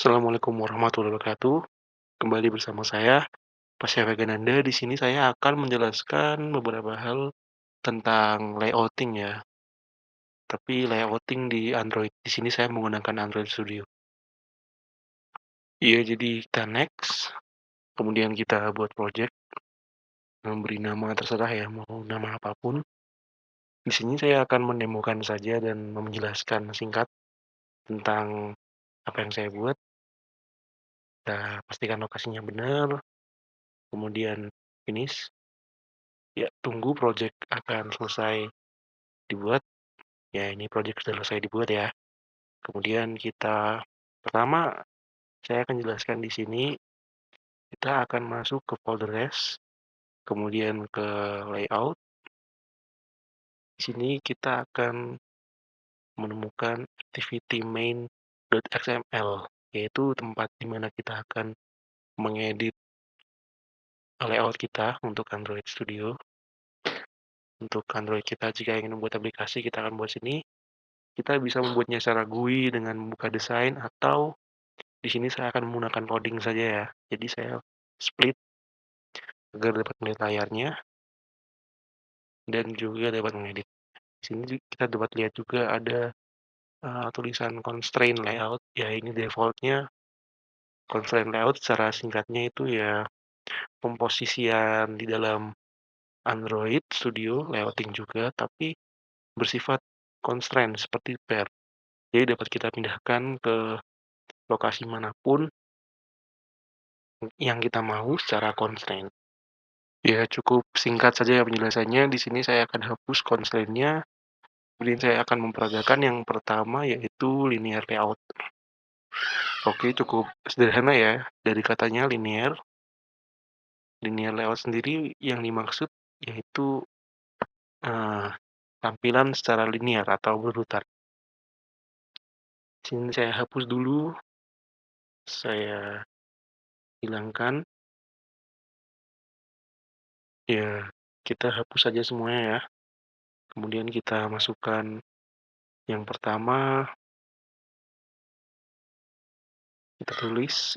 Assalamualaikum warahmatullahi wabarakatuh. Kembali bersama saya, Pasya Vegananda. Di sini saya akan menjelaskan beberapa hal tentang layouting ya. Tapi layouting di Android. Di sini saya menggunakan Android Studio. Iya, jadi kita next. Kemudian kita buat project, memberi nama terserah ya, mau nama apapun. Di sini saya akan mendemokan saja dan menjelaskan singkat tentang apa yang saya buat. Kita pastikan lokasinya benar, kemudian finish. Ya, tunggu project akan selesai dibuat. Ya, ini project sudah selesai dibuat ya. Kemudian pertama, saya akan jelaskan di sini, kita akan masuk ke folder res, kemudian ke layout. Di sini kita akan menemukan activity main.xml, yaitu tempat di mana kita akan mengedit layout kita untuk Android Studio. Untuk Android kita, jika ingin membuat aplikasi, kita akan buat sini. Kita bisa membuatnya secara GUI dengan membuka desain, atau di sini saya akan menggunakan coding saja ya. Jadi saya split agar dapat melihat layarnya dan juga dapat mengedit. Di sini kita dapat lihat juga ada tulisan constraint layout. Ya, ini defaultnya constraint layout. Secara singkatnya itu ya komposisian di dalam Android Studio, layouting juga, tapi bersifat constraint seperti pair. Jadi dapat kita pindahkan ke lokasi manapun yang kita mau secara constraint. Ya, cukup singkat saja ya penjelasannya. Di sini saya akan hapus constraint-nya. Kemudian saya akan memperagakan yang pertama, yaitu linear layout. Oke, cukup sederhana ya. Dari katanya linear. Linear layout sendiri yang dimaksud yaitu tampilan secara linear atau berurutan. Sini saya hapus dulu. Saya hilangkan. Ya, kita hapus saja semuanya ya. Kemudian kita masukkan yang pertama, kita tulis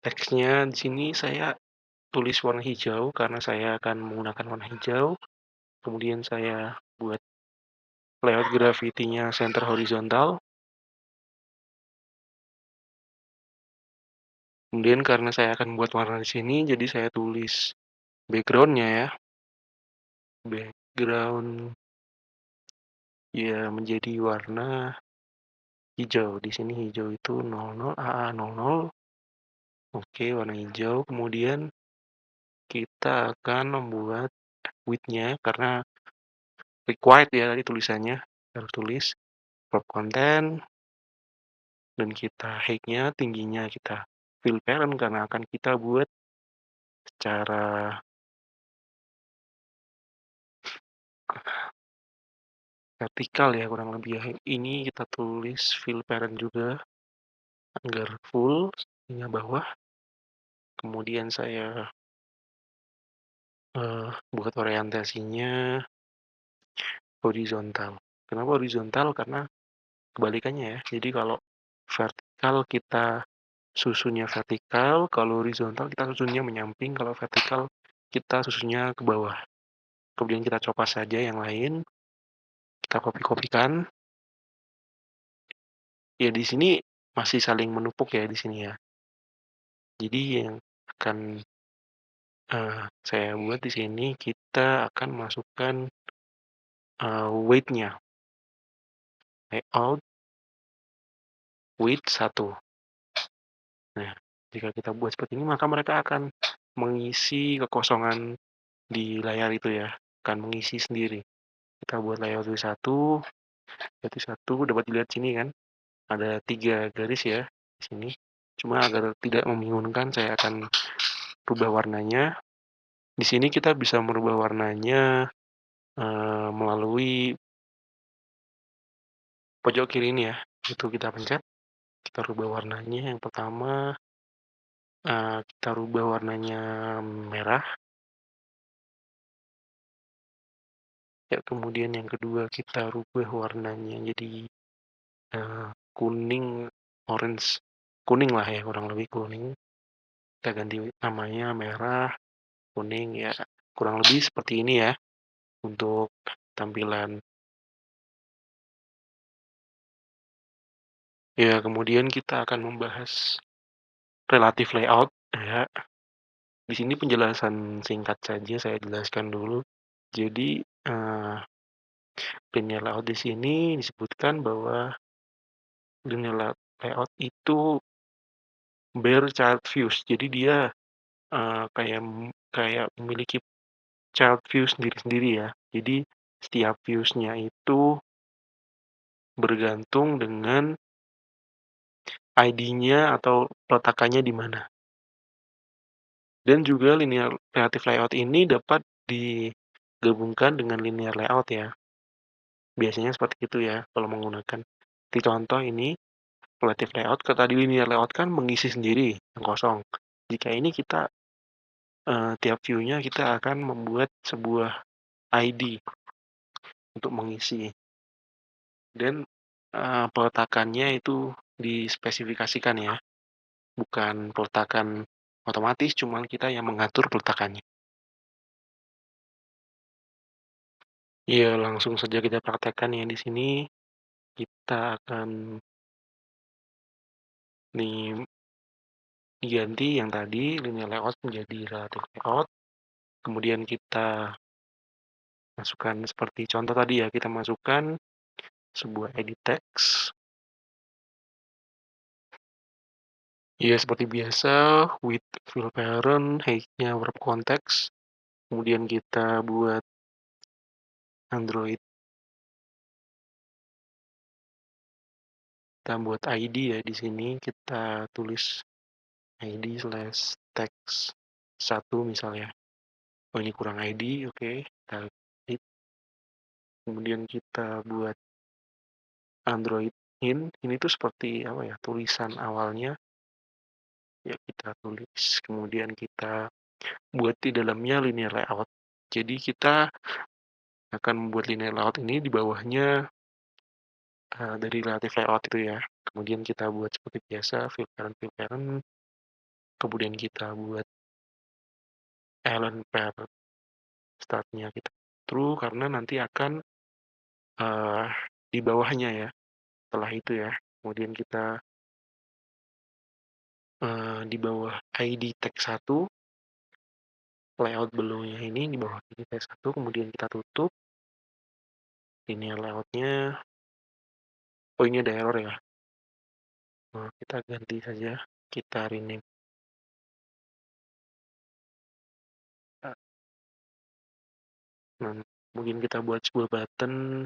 teksnya. Di sini saya tulis warna hijau karena saya akan menggunakan warna hijau. Kemudian saya buat layout gravity-nya center horizontal. Kemudian karena saya akan buat warna di sini, jadi saya tulis background-nya ya. Background ya menjadi warna hijau. Di sini hijau itu 00 AA00. Oke, warna hijau. Kemudian kita akan membuat width-nya karena required ya tadi tulisannya. Harus tulis crop content, dan kita height-nya, tingginya kita fill parent karena akan kita buat secara vertikal ya kurang lebih ya. Ini kita tulis fill parent juga agar full hingga bawah. Kemudian saya buat orientasinya horizontal. Kenapa horizontal? Karena kebalikannya ya. Jadi kalau vertikal kita susunnya vertikal, kalau horizontal kita susunnya menyamping, kalau vertikal kita susunnya ke bawah. Kemudian kita copas saja yang lain, kita copy-copykan. Ya di sini masih saling menumpuk ya di sini ya. Jadi yang akan saya buat di sini, kita akan masukkan weight-nya. Layout weight 1. Nah, jika kita buat seperti ini, maka mereka akan mengisi kekosongan di layar itu ya, akan mengisi sendiri. Kita buat layout weight 1, berarti 1 dapat dilihat sini kan, ada 3 garis ya di sini. Cuma agar tidak membingungkan, saya akan rubah warnanya. Di sini kita bisa merubah warnanya melalui pojok kiri ini ya. Itu kita pencet, kita rubah warnanya. Yang pertama kita rubah warnanya merah. Ya, kemudian yang kedua kita rubah warnanya jadi kuning, orange, kuning lah ya, kurang lebih kuning. Kita ganti namanya merah, kuning, ya kurang lebih seperti ini ya untuk tampilan. Ya, kemudian kita akan membahas relatif layout ya. Di sini penjelasan singkat saja saya jelaskan dulu. Jadi, linear layout di sini disebutkan bahwa linear layout itu bare child views. Jadi dia kayak kayak memiliki child view sendiri-sendiri ya. Jadi setiap views-nya itu bergantung dengan ID-nya atau peletakannya di mana. Dan juga linear relative layout ini dapat digabungkan dengan linear layout ya. Biasanya seperti itu ya kalau menggunakan. Di contoh ini relative layout, kalau tadi linear layout kan mengisi sendiri yang kosong. Jika ini kita tiap view-nya kita akan membuat sebuah ID untuk mengisi. Dan peletakannya itu dispesifikasikan ya, bukan peletakan otomatis, cuman kita yang mengatur peletakannya. Ya, langsung saja kita praktekkan ya di sini. Kita akan nih diganti yang tadi linear layout menjadi relative layout. Kemudian kita masukkan seperti contoh tadi ya, kita masukkan sebuah edit text. Ya, seperti biasa, width fill parent, height-nya wrap context. Kemudian kita buat Android, kita buat ID ya di sini, kita tulis ID/text 1 misalnya. Oh, ini kurang ID, oke. Kita edit. Kemudian kita buat Android ini tuh seperti apa ya, tulisan awalnya ya kita tulis, kemudian kita buat di dalamnya linear layout. Jadi kita akan membuat linear layout ini di bawahnya dari relative layout itu ya. Kemudian kita buat seperti biasa fill parent, kemudian kita buat element pair startnya kita true karena nanti akan di bawahnya ya. Setelah itu ya, kemudian kita di bawah ID text 1 layout belownya ini di bawah ID text 1, kemudian kita tutup linear layoutnya. Oh, ini ada error ya. Kita ganti saja, kita rename. Nah, mungkin kita buat sebuah button,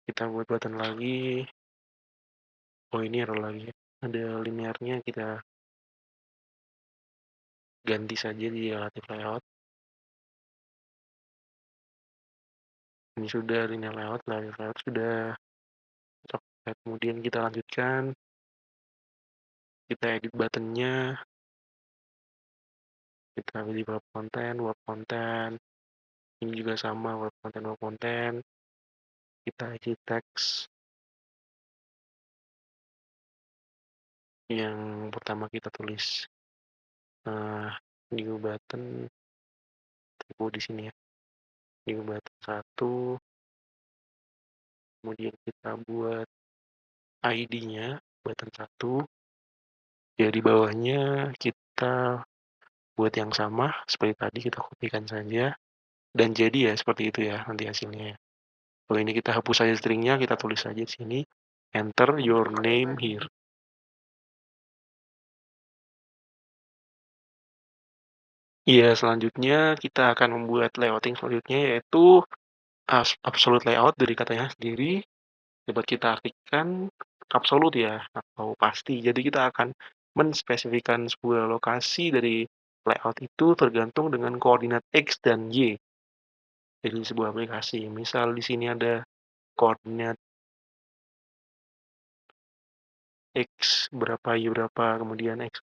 kita buat button lagi. Oh, ini error lagi, ada linearnya, kita ganti saja di relative layout. Ini sudah linear layout sudah. Kemudian kita lanjutkan, kita edit buttonnya, kita pilih wrap content, ini juga sama wrap content, kita isi teks yang pertama kita tulis new button, di sini ya, new button 1, kemudian kita buat ID-nya button 1, ya di bawahnya kita buat yang sama seperti tadi, kita kopikan saja dan jadi ya seperti itu ya nanti hasilnya. Kalau ini kita hapus saja stringnya, kita tulis saja di sini enter your name here. Iya, selanjutnya kita akan membuat layouting selanjutnya yaitu absolute layout dari katanya sendiri dapat kita artikan absolut ya atau pasti. Jadi kita akan menspesifikkan sebuah lokasi dari layout itu tergantung dengan koordinat X dan Y dari sebuah aplikasi. Misal di sini ada koordinat X berapa Y berapa, kemudian X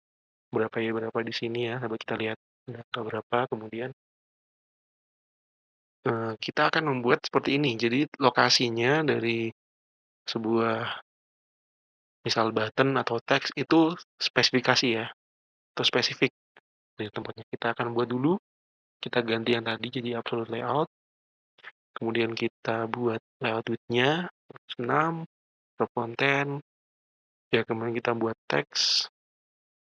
berapa Y berapa di sini ya. Coba kita lihat data berapa, kemudian kita akan membuat seperti ini. Jadi lokasinya dari sebuah misal button atau teks itu spesifikasi ya, atau spesifik dari tempatnya. Kita akan buat dulu, kita ganti yang tadi jadi absolute layout, kemudian kita buat layout width-nya 6, per konten, ya kemudian kita buat teks,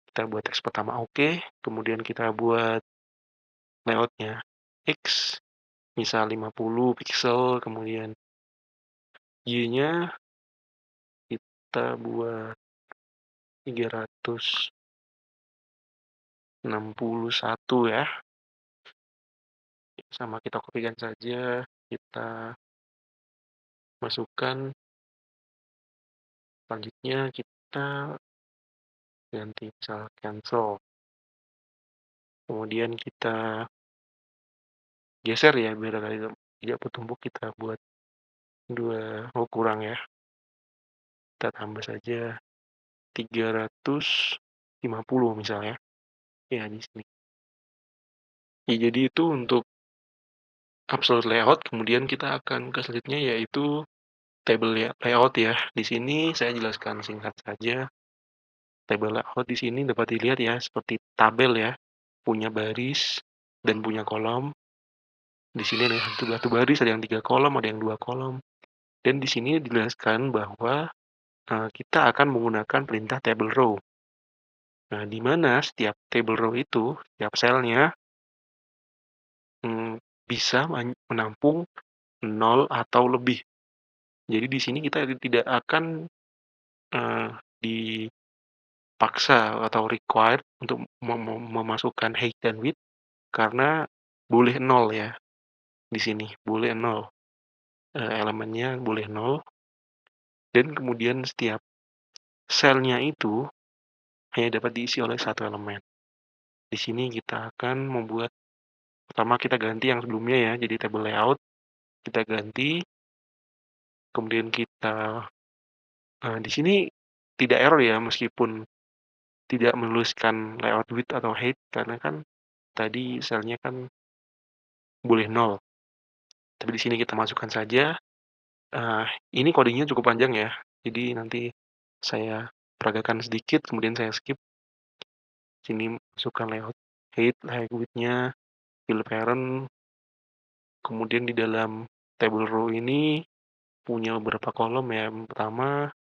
kita buat teks pertama oke, kemudian kita buat layout-nya X, misal 50 pixel, kemudian Y-nya kita buat 361 ya, sama kita kopikan saja, kita masukkan, selanjutnya kita ganti misal cancel, kemudian kita geser ya biar tidak bertumpuk, kita buat kurang ya, kita tambah saja 350 misalnya ya di sini. Ya, jadi itu untuk absolute layout. Kemudian kita akan ke selanjutnya yaitu table layout ya. Di sini saya jelaskan singkat saja. Table layout di sini dapat dilihat ya seperti tabel ya, punya baris dan punya kolom. Di sini ada satu baris, ada yang 3 kolom, ada yang 2 kolom. Dan di sini dijelaskan bahwa kita akan menggunakan perintah table row. Nah, di mana setiap table row itu, setiap selnya bisa menampung 0 atau lebih. Jadi di sini kita tidak akan dipaksa atau required untuk memasukkan height dan width karena boleh 0 ya. Di sini boleh 0. Elemennya boleh 0. Dan kemudian setiap selnya itu hanya dapat diisi oleh satu elemen. Di sini kita akan membuat, pertama kita ganti yang sebelumnya ya, jadi table layout. Kita ganti, kemudian kita di sini tidak error ya, meskipun tidak menuliskan layout width atau height, karena kan tadi selnya kan boleh 0. Tapi di sini kita masukkan saja. Ini codingnya cukup panjang ya, jadi nanti saya peragakan sedikit, kemudian saya skip. Sini masukkan layout height, layout width-nya, fill parent, kemudian di dalam table row ini punya beberapa kolom ya. Yang pertama,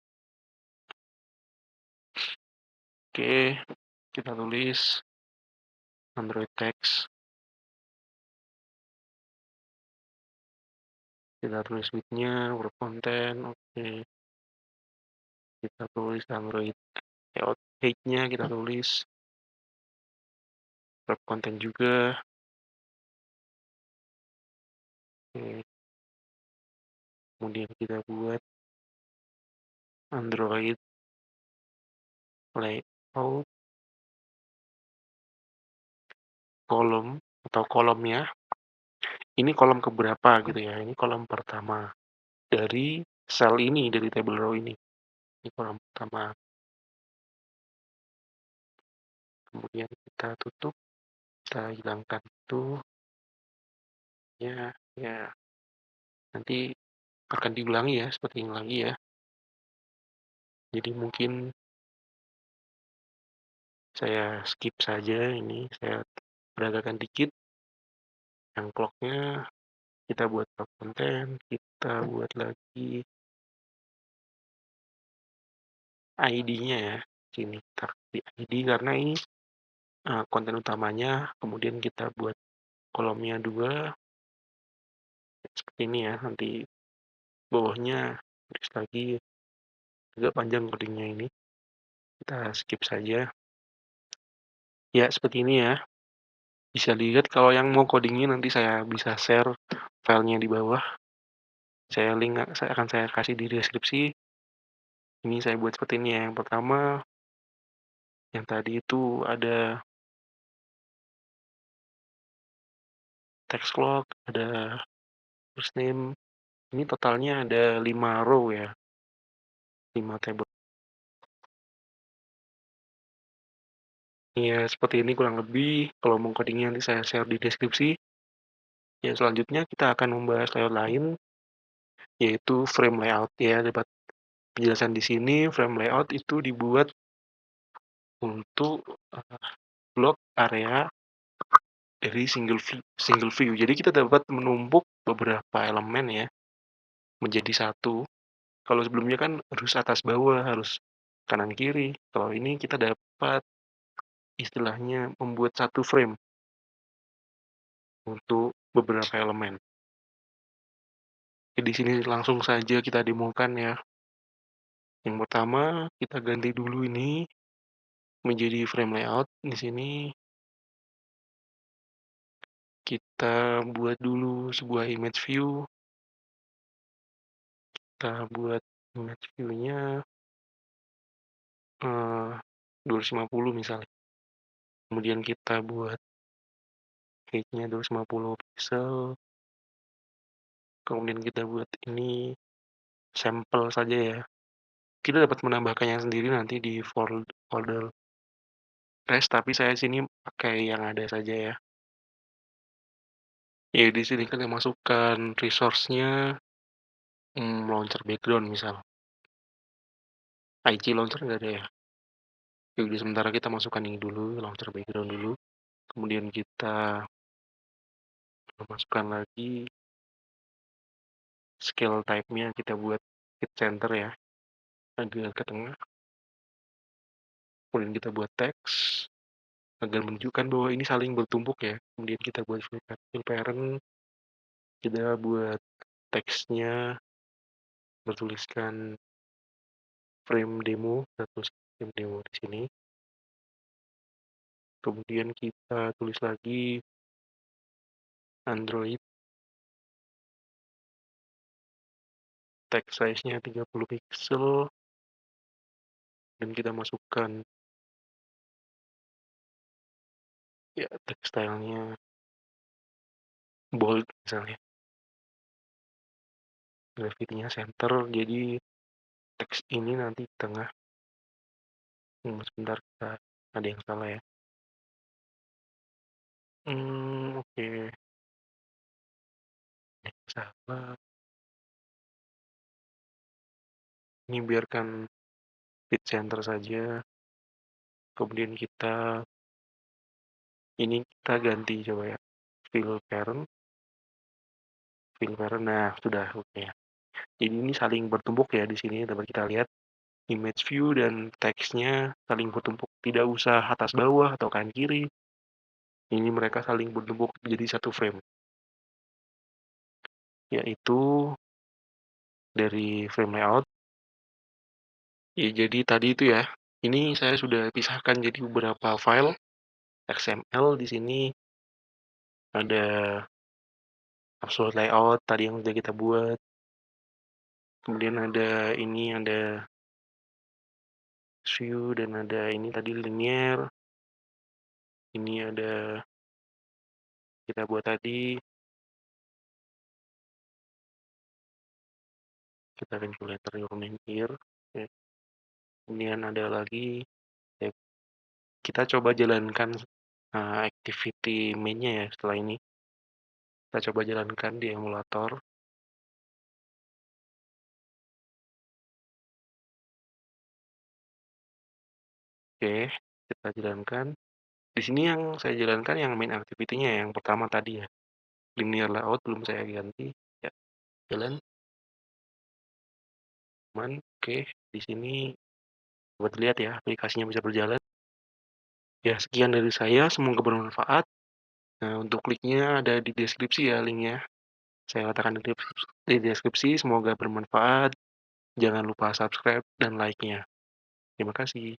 oke, kita tulis Android text, kita tulis width-nya, word content, oke. Kita tulis Android layout height-nya, kita tulis word content juga. Oke. Kemudian kita buat Android layout kolom atau kolomnya. Ini kolom keberapa gitu ya? Ini kolom pertama dari sel ini, dari table row ini. Ini kolom pertama. Kemudian kita tutup, kita hilangkan itu. Ya, nanti akan diulangi ya, seperti ini lagi ya. Jadi mungkin saya skip saja ini, saya peragakan dikit. Yang clock-nya kita buat konten, kita buat lagi ID-nya ya. Sini taruh di ID karena ini konten utamanya. Kemudian kita buat kolomnya 2 seperti ini ya. Nanti bawahnya tulis lagi, agak panjang codingnya ini, kita skip saja ya. Seperti ini ya, bisa dilihat. Kalau yang mau codingnya nanti saya bisa share filenya di bawah, saya akan saya kasih di deskripsi. Ini saya buat seperti ini ya. Yang pertama, yang tadi itu ada text log, ada first name. Ini totalnya ada 5 row ya, 5 table. Ya, seperti ini kurang lebih. Kalau mau codingnya nanti saya share di deskripsi. Ya, selanjutnya kita akan membahas layout lain, yaitu frame layout ya. Penjelasan di sini frame layout itu dibuat untuk, blok area dari single view. Jadi kita dapat menumpuk beberapa elemen ya, menjadi satu. Kalau sebelumnya kan harus atas bawah, harus kanan kiri. Kalau ini kita dapat istilahnya membuat satu frame untuk beberapa elemen. Di sini langsung saja kita demokan ya. Yang pertama, kita ganti dulu ini menjadi frame layout. Di sini kita buat dulu sebuah image view. Kita buat image view-nya 250 misalnya. Kemudian kita buat height-nya 250 pixel. Kemudian kita buat ini sampel saja ya. Kita dapat menambahkannya sendiri nanti di folder rest, tapi saya sini pakai yang ada saja ya. Ya di sini kita masukkan resource-nya, launcher background misal. IG launcher nggak ada ya. Jadi sementara kita masukkan ini dulu, launcher background dulu. Kemudian kita masukkan lagi scale type-nya, kita buat fit center ya, agak ke tengah. Kemudian kita buat teks agar menunjukkan bahwa ini saling bertumpuk ya. Kemudian kita buat fill parent, kita buat teksnya bertuliskan frame demo, kita tulis frame demo di sini. Kemudian kita tulis lagi Android, text size-nya 30 pixel, dan kita masukkan ya text style-nya bold misalnya. Gravity-nya center, jadi teks ini nanti di tengah. Sebentar, ada yang salah ya. Oke. Salah. Ini biarkan fit center saja. Kemudian ini kita ganti coba ya. Fill parent. Nah sudah oke ya. Jadi ini saling bertumpuk ya di sini dapat kita lihat image view dan teksnya saling bertumpuk. Tidak usah atas bawah atau kanan kiri. Ini mereka saling bertumpuk jadi satu frame. Yaitu dari frame layout. Ya, jadi tadi itu ya. Ini saya sudah pisahkan jadi beberapa file XML. Di sini ada absolute layout tadi yang sudah kita buat. Kemudian ada ini, ada view, dan ada ini tadi linear. Ini ada kita buat tadi. Kita calculator your name here. Ya. Kemudian ada lagi ya, kita coba jalankan activity main-nya ya setelah ini. Kita coba jalankan di emulator. Oke, kita jalankan. Di sini yang saya jalankan yang main activity-nya yang pertama tadi ya. Linear layout belum saya ganti. Ya, jalan. Oke, di sini buat lihat ya aplikasinya bisa berjalan. Ya, sekian dari saya, semoga bermanfaat. Nah, untuk kliknya ada di deskripsi ya linknya. Saya katakan di deskripsi, semoga bermanfaat. Jangan lupa subscribe dan like-nya. Terima kasih.